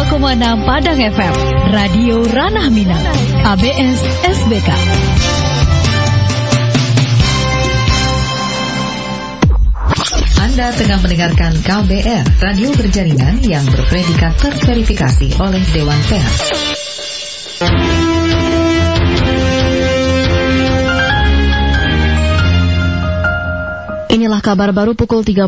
102,6 Padang FM, Radio Ranah Minang, ABS SBK. Anda tengah mendengarkan KBR, radio berjaringan yang berpredikat terverifikasi oleh Dewan Pers. Inilah kabar baru pukul 13,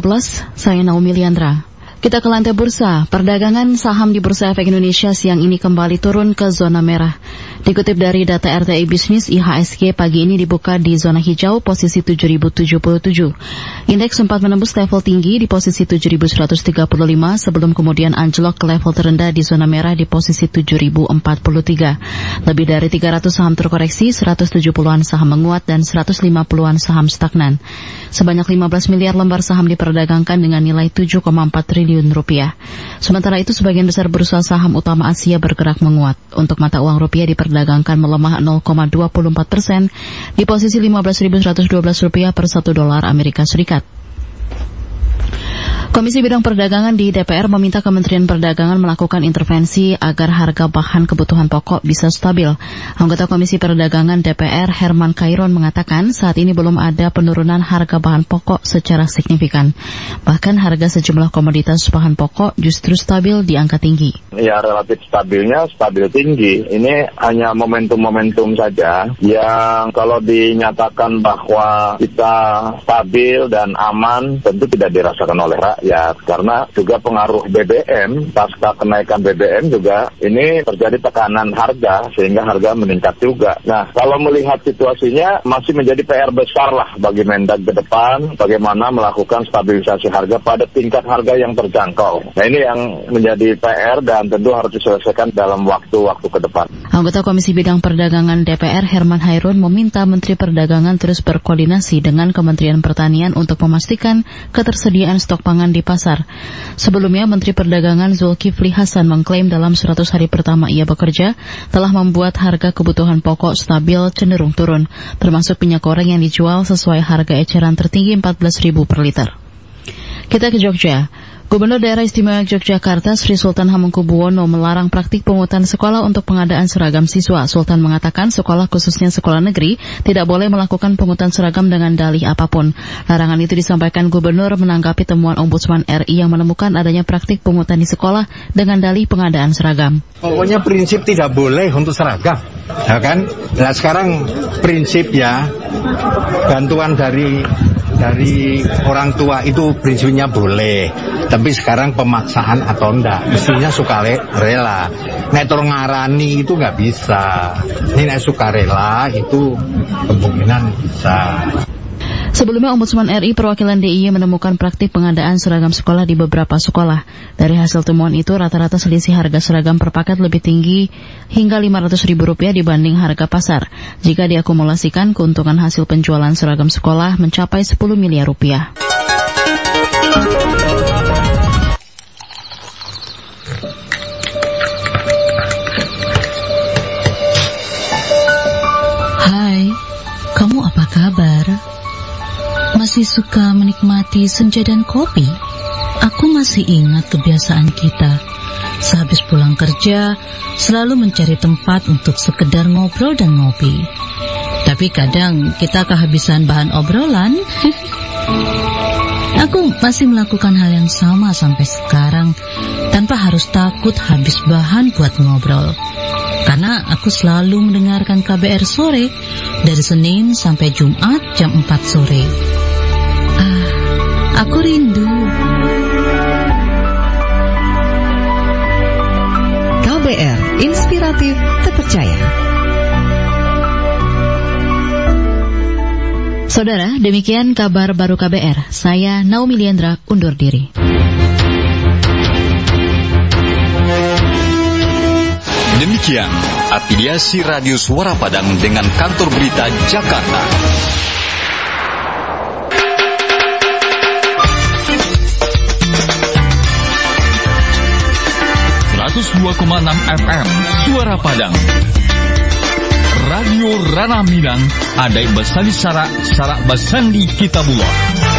saya Naomi Liandra. Kita ke lantai bursa. Perdagangan saham di Bursa Efek Indonesia siang ini kembali turun ke zona merah. Dikutip dari data RTI Bisnis, IHSG pagi ini dibuka di zona hijau posisi 7.077. Indeks sempat menembus level tinggi di posisi 7.135 sebelum kemudian anjlok ke level terendah di zona merah di posisi 7.043. Lebih dari 300 saham terkoreksi, 170-an saham menguat dan 150-an saham stagnan. Sebanyak 15 miliar lembar saham diperdagangkan dengan nilai 7,4 triliun rupiah. Sementara itu sebagian besar bursa saham utama Asia bergerak menguat. Untuk mata uang rupiah diperdagangkan melemah 0,24% di posisi 15.112 rupiah per 1 dolar Amerika Serikat. Komisi Bidang Perdagangan di DPR meminta Kementerian Perdagangan melakukan intervensi agar harga bahan kebutuhan pokok bisa stabil. Anggota Komisi Perdagangan DPR Herman Kairon mengatakan saat ini belum ada penurunan harga bahan pokok secara signifikan. Bahkan harga sejumlah komoditas bahan pokok justru stabil di angka tinggi. Ya, relatif stabilnya stabil tinggi. Ini hanya momentum-momentum saja yang kalau dinyatakan bahwa kita stabil dan aman tentu tidak dirasakan oleh rakyat. Karena juga pengaruh BBM, pasca kenaikan BBM juga ini terjadi tekanan harga sehingga harga meningkat juga. Nah, kalau melihat situasinya masih menjadi PR besar lah bagi Mendag ke depan, bagaimana melakukan stabilisasi harga pada tingkat harga yang terjangkau. Nah, ini yang menjadi PR dan tentu harus diselesaikan dalam waktu-waktu ke depan. Anggota Komisi Bidang Perdagangan DPR Herman Hairun meminta Menteri Perdagangan terus berkoordinasi dengan Kementerian Pertanian untuk memastikan ketersediaan stok pangan di pasar. Sebelumnya, Menteri Perdagangan Zulkifli Hasan mengklaim dalam 100 hari pertama ia bekerja telah membuat harga kebutuhan pokok stabil cenderung turun, termasuk minyak goreng yang dijual sesuai harga eceran tertinggi 14.000 per liter. Kita ke Jogja. Gubernur Daerah Istimewa Yogyakarta Sri Sultan Hamengkubuwono melarang praktik pungutan sekolah untuk pengadaan seragam siswa. Sultan mengatakan sekolah khususnya sekolah negeri tidak boleh melakukan pungutan seragam dengan dalih apapun. Larangan itu disampaikan Gubernur menanggapi temuan Ombudsman RI yang menemukan adanya praktik pungutan di sekolah dengan dalih pengadaan seragam. Pokoknya prinsip tidak boleh untuk seragam, ya kan? Nah sekarang prinsip ya bantuan dari orang tua itu prinsipnya boleh, tapi sekarang pemaksaan atau enggak, mestinya sukarela. Nek ngarani itu nggak bisa. Ini nek sukarela itu kemungkinan bisa. Sebelumnya Ombudsman RI perwakilan DIY menemukan praktik pengadaan seragam sekolah di beberapa sekolah. Dari hasil temuan itu rata-rata selisih harga seragam per paket lebih tinggi hingga Rp500.000 dibanding harga pasar. Jika diakumulasikan, keuntungan hasil penjualan seragam sekolah mencapai 10 miliar rupiah. Hai, kamu apa kabar? Masih suka menikmati senja dan kopi? Aku masih ingat kebiasaan kita. Sehabis pulang kerja, selalu mencari tempat untuk sekedar ngobrol dan ngopi. Tapi kadang kita kehabisan bahan obrolan. Aku masih melakukan hal yang sama sampai sekarang, tanpa harus takut habis bahan buat ngobrol. Karena aku selalu mendengarkan KBR sore, dari Senin sampai Jumat jam 4 sore. Aku rindu. KBR, inspiratif, terpercaya. Saudara, demikian kabar baru KBR. Saya Naomi Liandra, undur diri. Demikian afiliasi Radio Suara Padang dengan kantor berita Jakarta. 102,6 FM Suara Padang. Radio Ranah Minang, Adai Basali Sarak Basandi Kitabullah.